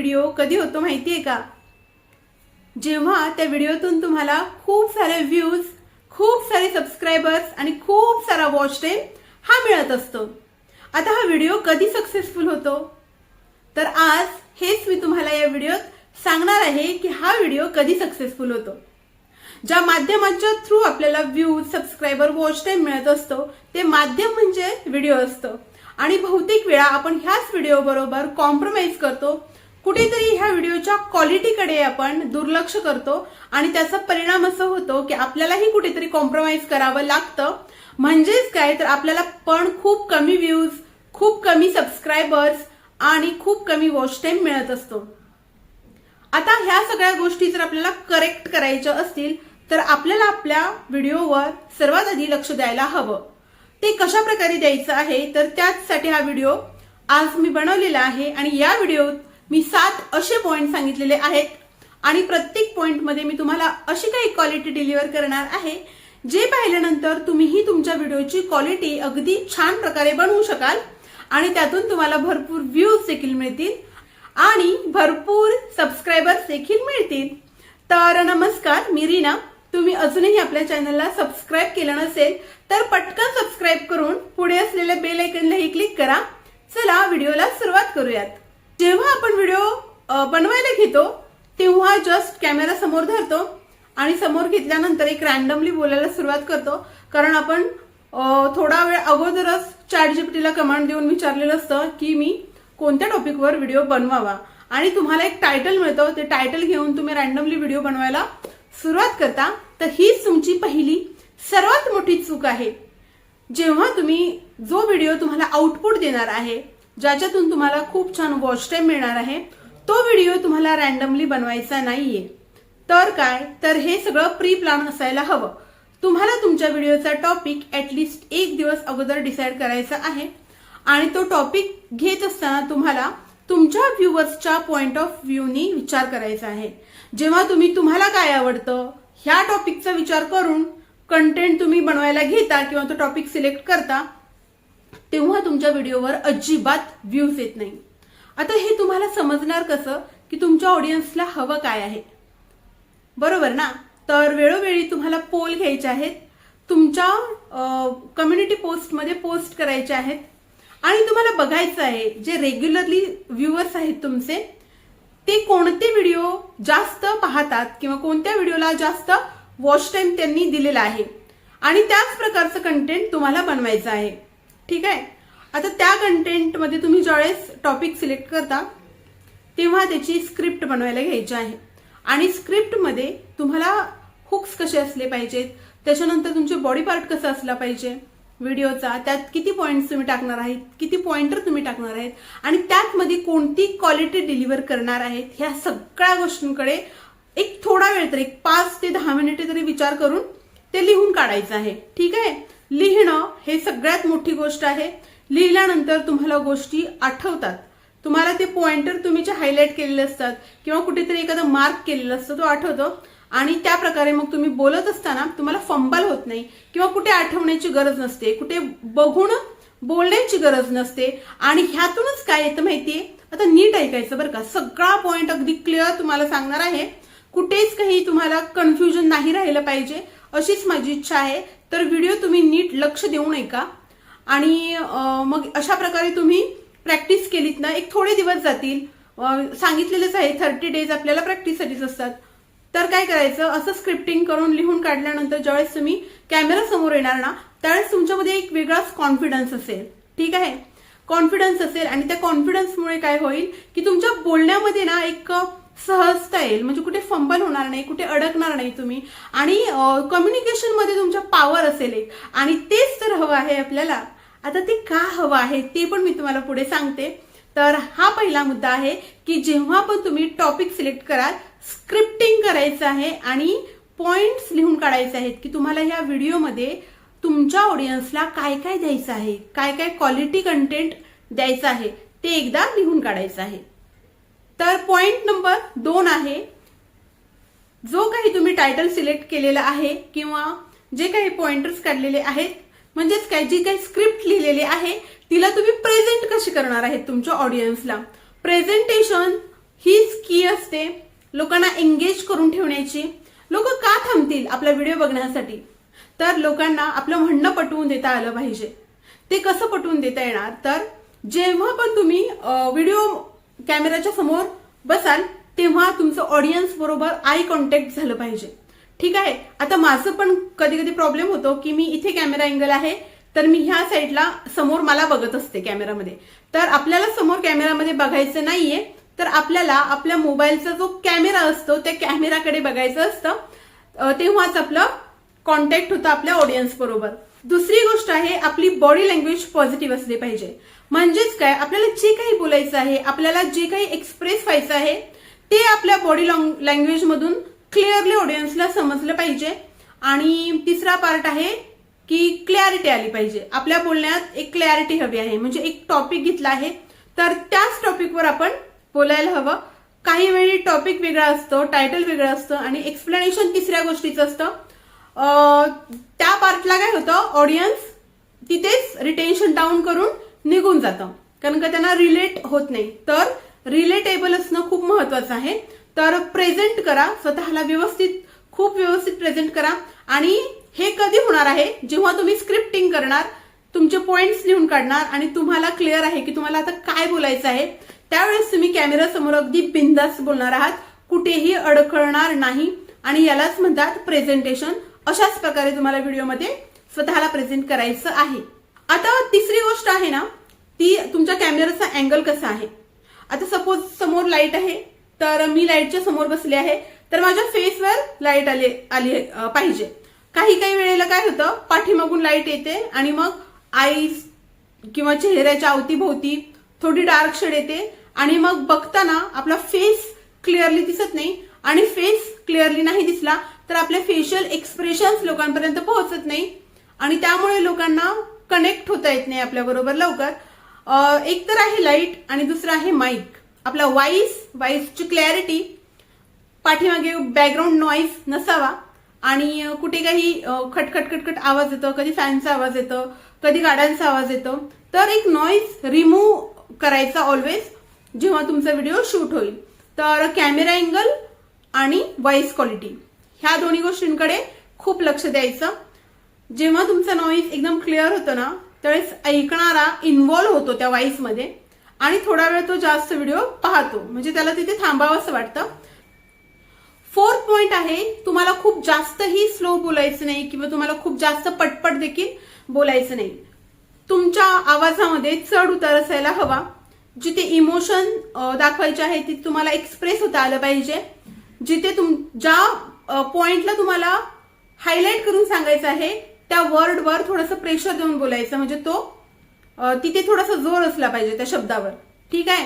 Video कधी होतो माहिती आहे का? जेव्हा त्या व्हिडिओतून तुम्हाला खूप सारे व्ह्यूज, खूप सारे सबस्क्रायबर्स आणि खूप सारा वॉच टाइम हा मिळत असतो। आता हा व्हिडिओ कधी सक्सेसफुल होतो? तर आज हेच मी तुम्हाला या व्हिडिओत सांगणार आहे की हा व्हिडिओ कधी सक्सेसफुल होतो। ज्या माध्यमाच्या थ्रू आपल्याला व्ह्यूज, सबस्क्रायबर, वॉच टाइम मिळत असतो ते माध्यम म्हणजे व्हिडिओ असतो आणि बहुतेक वेळा आपण ह्याच व्हिडिओ बरोबर कॉम्प्रोमाइज करतो। कुठेतरी ह्या व्हिडिओच्या क्वालिटीकडे आपण दुर्लक्ष करतो आणि त्याचा परिणाम असा होतो की आपल्यालाही कुठेतरी कॉम्प्रोमाइज करावं लागतं। म्हणजेच काय तर आपल्याला पण खूप कमी व्ह्यूज, खूप कमी सबस्क्रायबर्स आणि खूप कमी वॉच टाइम मिळत असतो। आता ह्या सगळ्या गोष्टी जर आपल्याला करेक्ट करायच्या असतील तर आपल्याला आपल्या व्हिडिओवर सर्वात आधी लक्ष द्यायला हवं। ते कशा प्रकारे द्यायचं आहे तर त्यासाठी हा व्हिडिओ आज मी बनवलेला आहे आणि या व्हिडिओत मी 7 असे पॉइंट सांगितलेले आहेत आणि प्रत्येक पॉइंट मध्ये मी तुम्हाला अशी काही क्वालिटी डिलिव्हर करणार आहे जे पाहिल्यानंतर तुम्हीही तुमच्या व्हिडिओची क्वालिटी अगदी छान प्रकारे बनवू शकाल आणि त्यातून तुम्हाला भरपूर व्ह्यूज देखील मिळतील आणि भरपूर सबस्क्रायबर्स देखील मिळतील। तर नमस्कार, मी रीना। तुम्ही अजूनही आपल्या चॅनलला सबस्क्राइब केलं नसेल तर पटकन सबस्क्राइब करून पुढे असलेल्या बेल आयकॉनलाही क्लिक करा। चला व्हिडिओला सुरुवात करूयात। जेव्हा आपण व्हिडिओ बनवायला घेतो तेव्हा जस्ट कॅमेरा समोर धरतो आणि समोर घेतल्यानंतर एक रॅन्डमली बोलायला सुरुवात करतो, कारण आपण थोडा वेळ अगोदरच ChatGPTला कमांड देऊन विचारलेलं असतं की मी कोणत्या टॉपिकवर व्हिडिओ बनवावा आणि तुम्हाला एक टायटल मिळतं। ते टायटल घेऊन तुम्ही रॅन्डमली व्हिडिओ बनवायला सुरुवात करता। तर हीच तुमची पहिली सर्वात मोठी चूक आहे। जेव्हा तुम्ही जो व्हिडिओ तुम्हाला आउटपुट देणार आहे, ज्याच्यातून तुम्हाला खूप छान वॉच टाइम मिळणार आहे, तो व्हिडिओ तुम्हाला रॅन्डमली बनवायचा नाहीये। तर काय तर हे सगळं प्री प्लॅन असायला हवं। तुम्हाला तुमच्या व्हिडिओचा टॉपिक ऍटलिस्ट 1 दिवस अगोदर डिसाईड करायचा आहे आणि तो टॉपिक घेत असताना तुम्हाला तुमच्या व्ह्यूअर्सच्या पॉइंट ऑफ व्ह्यूनी विचार करायचा आहे। जेव्हा तुम्हाला काय आवडतं ह्या टॉपिकचा विचार करून कंटेंट तुम्ही बनवायला घेता किंवा तो टॉपिक सिलेक्ट करता तेव्हा तुमच्या व्हिडिओवर अजिबात व्ह्यूज येत नाही। आता हे तुम्हाला समजणार कसं की तुमच्या ऑडियन्सला हवं काय आहे, बरोबर ना? तर वेळोवेळी तुम्हाला पोल घ्यायचे आहेत, तुमच्या कम्युनिटी पोस्टमध्ये पोस्ट करायचे आहेत आणि तुम्हाला बघायचं आहे जे रेग्युलरली व्ह्यूअर्स आहेत तुमचे ते कोणते व्हिडिओ जास्त पाहतात किंवा कोणत्या व्हिडिओला जास्त वॉच टाइम त्यांनी दिलेला आहे आणि त्याच प्रकारचं कंटेंट तुम्हाला बनवायचं आहे। ठीक आहे। आता त्या कंटेंटमध्ये तुम्ही ज्यावेळेस टॉपिक सिलेक्ट करता तेव्हा त्याची स्क्रिप्ट बनवायला घ्यायची आहे आणि स्क्रिप्टमध्ये तुम्हाला हुक्स कसे असले पाहिजेत, त्याच्यानंतर तुमचे बॉडी पार्ट कसं असला पाहिजे व्हिडिओचा, त्यात किती पॉइंट्स तुम्ही टाकणार आहेत, किती पॉइंटर तुम्ही टाकणार आहेत आणि त्यात मध्ये कोणती क्वालिटी डिलिव्हर करणार आहेत, ह्या सगळ्या गोष्टींकडे एक थोडा वेळ तरी 5 ते 10 मिनिटे तरी विचार करून ते लिहून काढायचं आहे। ठीक आहे। लिहिणं हे सगळ्यात मोठी गोष्ट आहे। लिहिल्यानंतर तुम्हाला गोष्टी आठवतात, तुम्हाला ते पॉइंटर तुम्ही जे हायलाइट केलेले असतात किंवा कुठेतरी एखादा मार्क केलेला असतो तो आठवतो आणि त्या प्रकारे मग तुम्ही बोलत असताना तुम्हाला फंबल होत नाही किंवा कुठे आठवण्याची गरज नसते, कुठे बघून बोलण्याची गरज नसते आणि ह्यातूनच काय येतं माहितीये? आता नीट ऐकायचं बरं का, सगळा पॉइंट अगदी क्लिअर तुम्हाला सांगणार आहे, कुठेच काही तुम्हाला कन्फ्युजन नाही राहिलं पाहिजे अशीच माझी इच्छा आहे। तर व्हिडिओ तुम्ही नीट लक्ष देऊन ऐका आणि मग अशा प्रकारे तुम्ही प्रॅक्टिस केलीत ना, एक थोडे दिवस जातील, सांगितलेलंच आहे 30 डेज आपल्याला प्रॅक्टिससाठीच असतात। तर काय करायचं, असं स्क्रिप्टिंग करून लिहून काढल्यानंतर ज्यावेळेस तुम्ही कॅमेरा समोर येणार ना त्यावेळेस तुमच्यामध्ये एक वेगळाच कॉन्फिडन्स असेल। ठीक आहे। कॉन्फिडन्स असेल आणि त्या कॉन्फिडन्समुळे काय होईल की तुमच्या बोलण्यामध्ये ना एक सहजता येईल, म्हणजे कुठे फंबल होणार नाही, कुठे अडकणार नाही तुम्ही आणि कम्युनिकेशन मध्ये तुमच्या पॉवर असेल एक, आणि तेच तर हवं आहे आपल्याला। आता ते का हवं आहे ते पण मी तुम्हाला पुढे सांगते। तर हा पहिला मुद्दा आहे की जेव्हा पण तुम्ही टॉपिक सिलेक्ट कराल स्क्रिप्टिंग करायचं आहे आणि पॉइंट्स लिहून काढायचे आहेत की तुम्हाला या व्हिडिओमध्ये तुमच्या ऑडियन्सला काय काय द्यायचं आहे, काय काय क्वालिटी कंटेंट द्यायचं आहे ते एकदा लिहून काढायचं आहे। तर पॉइंट नंबर 2 आहे, जो काही तुम्ही टायटल सिलेक्ट केलेला आहे किंवा जे काही पॉइंटर्स काढलेले आहेत, म्हणजेच काय जी काही स्क्रिप्ट लिहिलेली आहे तिला तुम्ही प्रेझेंट कशी करणार आहेत तुमच्या ऑडियन्सला। प्रेझेंटेशन हीच की असते लोकांना एंगेज करून ठेवण्याची. लोक का थांबतील आपला व्हिडिओ बघण्यासाठी? तर लोकांना आपलं म्हणणं पटवून देता आलं पाहिजे. ते कसं पटवून देता येणार? तर जेव्हा पण तुम्ही व्हिडिओ कॅमेराच्या समोर बसाल तेव्हा तुमचं ऑडियन्स बरोबर आय कॉन्टॅक्ट झालं पाहिजे. ठीक आहे. आता माझं पण कधी कधी प्रॉब्लेम होतो की मी इथे कॅमेरा अँगल आहे तर मी ह्या साईडला समोर मला बघत असते कॅमेरामध्ये. तर आपल्याला समोर कॅमेरामध्ये बघायचं नाहीये, तर आपल्याला आपल्या मोबाईलचा जो कॅमेरा असतो त्या कॅमेराकडे बघायचं असतं. तेव्हाच आपलं कॉन्टॅक्ट होतं आपल्या ऑडियन्स बरोबर. दुसरी गोष्ट आहे आपली बॉडी लँग्वेज पॉझिटिव्ह असली पाहिजे. म्हणजेच काय, आपल्याला जे काही बोलायचं आहे, आपल्याला जे काही एक्सप्रेस व्हायचं आहे ते आपल्या बॉडी लँग्वेज मधून क्लिअरली ऑडियन्सला समजलं पाहिजे. आणि तिसरा पार्ट आहे की क्लॅरिटी आली पाहिजे. आपल्या बोलण्यात एक क्लॅरिटी हवी आहे. म्हणजे एक टॉपिक घेतला आहे तर त्याच टॉपिकवर आपण बोलायला हवं. काही वेळी टॉपिक वेगळा असतो, टायटल वेगळं असतं आणि एक्सप्लेनेशन तिसऱ्या गोष्टीचं असतं. त्या पार्टला काय होतं, ऑडियन्स तिथेच रिटेन्शन डाऊन करून निघून जातं, कारण का त्यांना रिलेट होत नाही. तर रिलेटेबल असणं खूप महत्वाचं आहे. तर प्रेझेंट करा स्वतःला व्यवस्थित, खूप व्यवस्थित प्रेझेंट करा. आणि हे कधी होणार आहे, जेव्हा तुम्ही स्क्रिप्टिंग करणार, तुमचे पॉइंट्स लिहून काढणार आणि तुम्हाला क्लिअर आहे की तुम्हाला आता काय बोलायचं आहे, त्यावेळेस तुम्ही कॅमेरा समोर अगदी बिंदास बोलणार आहात, कुठेही अडखळणार नाही. आणि यालाच म्हणतात प्रेझेंटेशन. अशाच प्रकारे तुम्हाला व्हिडिओमध्ये स्वतःला प्रेझेंट करायचं आहे. आता तिसरी गोष्ट आहे ना, ती तुमच्या कॅमेराचा अँगल कसा आहे. आता सपोज समोर लाईट आहे, तर मी लाईटच्या समोर बसले आहे, तर माझ्या फेसवर लाईट आली पाहिजे. काही काही वेळेला काय होतं, पाठीमागून लाईट येते आणि मग आईज किंवा चेहऱ्याच्या अवतीभोवती थोडी डार्क शेड येते आणि मग बघताना आपला फेस क्लिअरली दिसत नाही. आणि फेस क्लिअरली नाही दिसला तर आपले फेशियल एक्सप्रेशन्स लोकांपर्यंत पोहोचत नाही आणि त्यामुळे लोकांना कनेक्ट होता येत नाही आपल्या बरोबर लवकर. एक तर आहे लाईट आणि दुसरा आहे माईक. आपला व्हॉइसची क्लॅरिटी, पाठीमागे बॅकग्राऊंड नॉईज नसावा आणि कुठे काही खटखट खटखट आवाज येतो, कधी फॅनचा आवाज येतो, कधी गाड्यांचा आवाज येतो. तर एक नॉईज रिमूव्ह करायचा ऑलवेज जेव्हा तुमचा व्हिडिओ शूट होईल. तर कॅमेरा अँगल आणि व्हॉइस क्वालिटी ह्या दोन्ही गोष्टींकडे खूप लक्ष द्यायचं. जेव्हा तुमचा नॉईज एकदम क्लिअर होतो ना, त्यावेळेस ऐकणारा इन्व्हॉल्व्ह होतो त्या व्हॉइसमध्ये आणि थोडा वेळ तो जास्त व्हिडिओ पाहतो, म्हणजे त्याला तिथे थांबावं असं वाटतं. फोर्थ पॉइंट आहे, तुम्हाला खूप जास्तही स्लो बोलायचं नाही किंवा तुम्हाला खूप जास्त पटपट देखील बोलायचं नाही. तुमच्या आवाजामध्ये चढ उतार असायला हवा. जिथे इमोशन दाखवायचे आहे तिथे तुम्हाला एक्सप्रेस होता आलं पाहिजे. जिथे ज्या पॉइंटला तुम्हाला हायलाइट करून सांगायचं आहे त्या वर्डवर थोडंसं प्रेशर देऊन बोलायचं, म्हणजे तो तिथे थोडासा जोर असला पाहिजे त्या शब्दावर. ठीक आहे.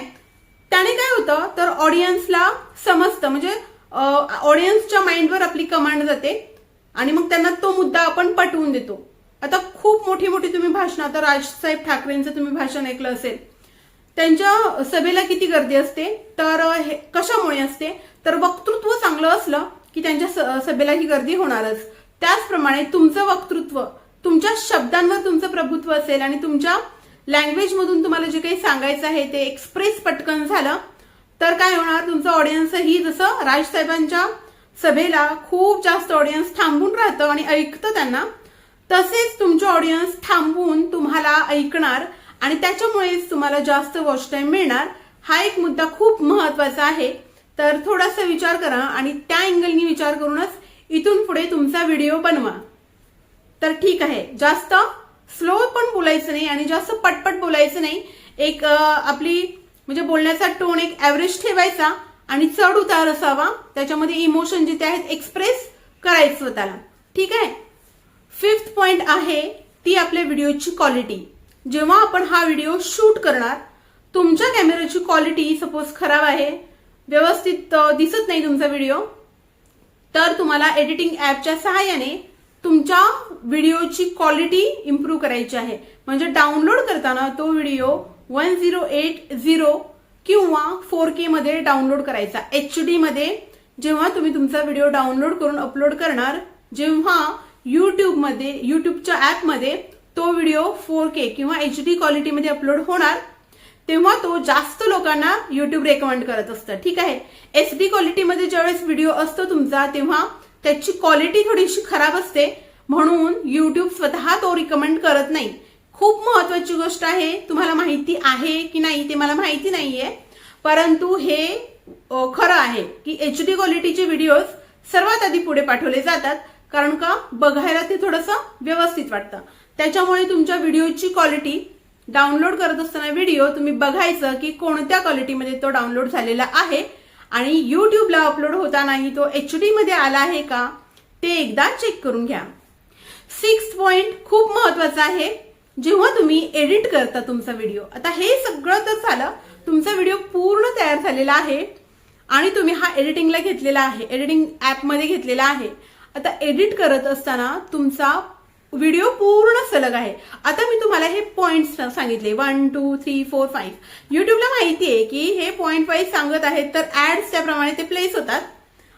त्याने काय होतं, तर ऑडियन्सला समजतं, म्हणजे ऑडियन्सच्या माइंडवर आपली कमांड जाते आणि मग त्यांना तो मुद्दा आपण पटवून देतो. आता खूप मोठी मोठी तुम्ही भाषण, आता राजसाहेब ठाकरेंचं तुम्ही भाषण ऐकलं असेल, त्यांच्या सभेला किती गर्दी असते, तर कशामुळे असते, तर वक्तृत्व चांगलं असलं की त्यांच्या सभेला ही गर्दी होणारच. त्याचप्रमाणे तुमचं वक्तृत्व, तुमच्या शब्दांवर तुमचं प्रभुत्व असेल आणि तुमच्या लँग्वेज मधून तुम्हाला जे काही सांगायचं आहे ते एक्सप्रेस पटकन झालं तर काय होणार, तुमचं ऑडियन्सही जसं राजसाहेबांच्या सभेला खूप जास्त ऑडियन्स थांबून राहतं आणि ऐकतं त्यांना, तसेच तुमचे ऑडियन्स थांबून तुम्हाला ऐकणार आणि त्याच्यामुळेच तुम्हाला जास्त वॉच टाइम मिळणार. हा एक मुद्दा खूप महत्वाचा आहे. तर थोडासा विचार करा आणि त्या अँगलनी विचार करूनच इथून पुढे तुमचा व्हिडिओ बनवा. तर ठीक आहे, जास्त स्लो पण बोलायचं नाही आणि जास्त पटपट बोलायचं नाही. एक आपली म्हणजे बोलण्याचा टोन एक ऍव्हरेज ठेवायचा आणि चढ उतार असावा, त्याच्यामध्ये इमोशन जिथे आहेत एक्सप्रेस करायचं स्वतःला. ठीक आहे. फिफ्थ पॉइंट आहे ती आपल्या व्हिडिओची क्वालिटी. जेव्हा आपण हा व्हिडिओ शूट करणार, तुमच्या कॅमेराची क्वालिटी सपोज खराब आहे, व्यवस्थित दिसत नाही तुमचा व्हिडिओ, तर तुम्हाला एडिटिंग ऍपच्या सहाय्याने तुमच्या व्हिडिओची क्वालिटी इम्प्रूव्ह करायची आहे. म्हणजे डाउनलोड करताना तो व्हिडिओ 1080 किंवा 4K मध्ये डाउनलोड करायचा. HD मध्ये जेव्हा तुम्ही तुमचा व्हिडिओ डाउनलोड करून अपलोड करणार, जेव्हा युट्यूबच्या ऍपमध्ये तो व्हिडिओ 4K किंवा HD क्वालिटीमध्ये अपलोड होणार, तेव्हा तो जास्त लोकांना YouTube रेकमेंड करत असतं. ठीक आहे. HD क्वालिटीमध्ये ज्यावेळेस व्हिडिओ असतो तुमचा तेव्हा त्याची क्वालिटी थोडीशी खराब असते, म्हणून YouTube स्वतः तो रिकमेंड करत नाही. खूप महत्वाची गोष्ट आहे. तुम्हाला माहिती आहे की नाही ते मला माहिती नाहीये, परंतु हे खरं आहे की HD क्वालिटीचे व्हिडिओज सर्वात आधी पुढे पाठवले जातात, कारण का बघायला ते थोडंसं व्यवस्थित वाटतं. त्याच्यामुळे तुमच्या व्हिडिओची क्वालिटी डाउनलोड करत असताना व्हिडिओ तुम्ही बघायचं की कोणत्या क्वालिटीमध्ये तो डाउनलोड झालेला आहे आणि YouTubeला अपलोड होतानाही तो HD मध्ये आला आहे का ते एकदा चेक करून घ्या. 6th पॉइंट खूप महत्वाचा आहे. जेव्हा तुम्ही एडिट करता तुमचा व्हिडिओ, आता हे सगळं तर झालं, तुमचा व्हिडिओ पूर्ण तयार झालेला आहे आणि तुम्ही हा एडिटिंगला घेतलेला आहे, एडिटिंग ऍपमध्ये घेतलेला आहे. आता एडिट करत असताना तुमचा व्हिडिओ पूर्ण सलग आहे. आता मी तुम्हाला हे पॉइंट्स सांगितले 1 2 3 4 5. युट्यूबला माहिती आहे की हे पॉइंट वाईज सांगत आहेत, तर ऍड्स त्याप्रमाणे ते प्लेस होतात.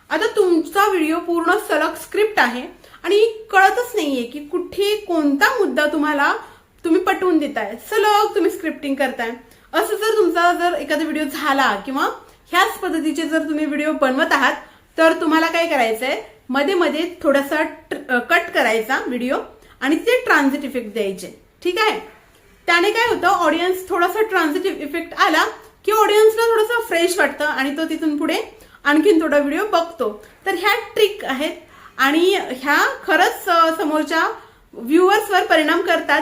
आता तुमचा व्हिडिओ पूर्ण सलग स्क्रिप्ट आहे आणि कळतच नाहीये की कुठे कोणता मुद्दा तुम्ही पटवून देताय, सलग तुम्ही स्क्रिप्टिंग करताय. असं जर एखादा व्हिडिओ झाला किंवा ह्याच पद्धतीचे जर तुम्ही व्हिडिओ बनवत आहात, तर तुम्हाला काय करायचंय, मध्ये मध्ये थोडासा कट करायचा व्हिडिओ आणि ते ट्रान्झिट इफेक्ट द्यायचे. ठीक आहे. त्याने काय होतं, ऑडियन्स थोडासा ट्रान्झिटिव्ह इफेक्ट आला की ऑडियन्सला थोडंसं फ्रेश वाटतं आणि तो तिथून पुढे आणखीन थोडा व्हिडिओ बघतो. तर ह्या ट्रिक आहेत आणि ह्या खरंच समोरच्या व्ह्युअर्सवर परिणाम करतात.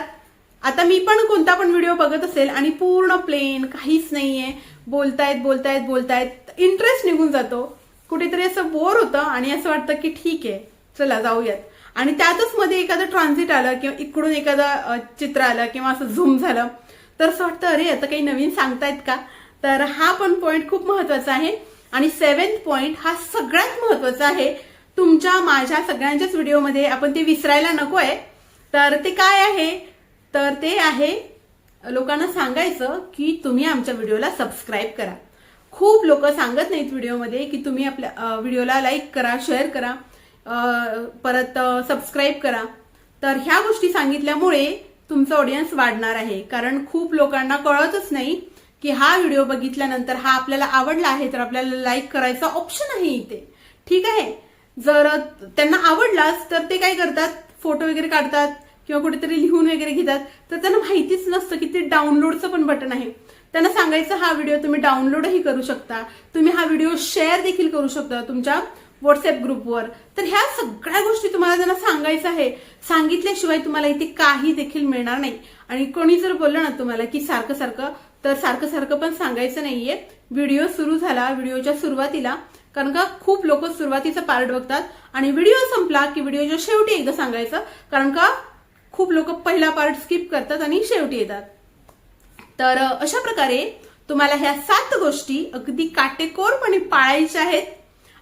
आता मी पण कोणता पण व्हिडिओ बघत असेल आणि पूर्ण प्लेन काहीच नाहीये, बोलतायत इंटरेस्ट निघून जातो, कुठेतरी असं बोर होतं आणि असं वाटतं की ठीक आहे चला जाऊयात, आणि त्यातच मध्ये एखादं ट्रान्झिट आलं किंवा इकडून एखादं चित्र आलं किंवा असं झूम झालं तर असं वाटतं अरे आता काही नवीन सांगतायत का. तर हा पण पॉइंट खूप महत्वाचा आहे. आणि 7th पॉइंट हा सगळ्यात महत्वाचा आहे. तुमच्या माझ्या सगळ्यांच्याच व्हिडिओमध्ये आपण ते विसरायला नकोय. तर ते काय आहे, तर ते आहे लोकांना सांगायचं की तुम्ही आमच्या व्हिडिओला सबस्क्राईब करा. खूप लोक सांगत नाहीत व्हिडिओमध्ये की तुम्ही आपल्या व्हिडिओला लाईक करा, शेअर करा, परत सबस्क्राईब करा. तर ह्या गोष्टी सांगितल्यामुळे तुमचं ऑडियन्स वाढणार आहे, कारण खूप लोकांना कळतच नाही की हा व्हिडिओ बघितल्यानंतर हा आपल्याला आवडला आहे तर आपल्याला लाईक करायचा ऑप्शन आहे इथे. ठीक आहे. जर त्यांना आवडलाच तर ते काय करतात, फोटो वगैरे काढतात किंवा कुठेतरी लिहून वगैरे घेतात, तर त्यांना माहितीच नसतं की ते डाउनलोडचं पण बटन आहे. त्यांना सांगायचं हा व्हिडिओ तुम्ही डाउनलोडही करू शकता, तुम्ही हा व्हिडिओ शेअर देखील करू शकता तुमच्या व्हॉट्सअप ग्रुपवर. तर ह्या सगळ्या गोष्टी तुम्हाला त्यांना सांगायचं आहे. सांगितल्याशिवाय तुम्हाला इथे काही देखील मिळणार नाही. आणि कोणी जर बोललं ना तुम्हाला की सारखं पण सांगायचं नाहीये. व्हिडिओ सुरू झाला व्हिडिओच्या सुरुवातीला, कारण का खूप लोक सुरुवातीचा पार्ट बघतात आणि व्हिडिओ संपला की व्हिडिओच्या शेवटी एकदा सांगायचं, कारण का खूप लोक पहिला पार्ट स्किप करतात आणि शेवटी येतात. तर अशा प्रकारे तुम्हाला ह्या 7 गोष्टी अगदी काटेकोरपणे पाळायच्या आहेत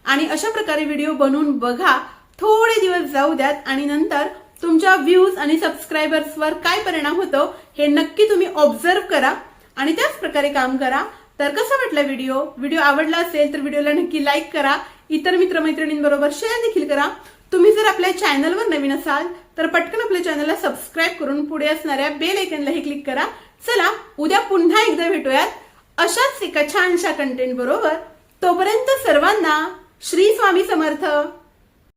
आणि अशा प्रकारे व्हिडिओ बनवून बघा. थोडे दिवस जाऊ द्यात आणि नंतर तुमच्या व्ह्यूज आणि सबस्क्रायबर्सवर काय परिणाम होतो हे नक्की तुम्ही ऑब्झर्व करा आणि त्याच प्रकारे काम करा. तर कसा वाटला व्हिडिओ आवडला असेल तर व्हिडिओला नक्की लाईक करा, इतर मित्रमैत्रिणींबरोबर शेअर देखील करा. तुम्ही जर आपल्या चॅनलवर नवीन असाल तर पटकन आपल्या चॅनलला सबस्क्राईब करून पुढे असणाऱ्या बेल आयकॉनलाही क्लिक करा. चला उद्या पुन्हा एकदा भेटूयात अशाच एका छानशा कंटेंट बरोबर. तोपर्यंत सर्वांना श्री स्वामी समर्थ.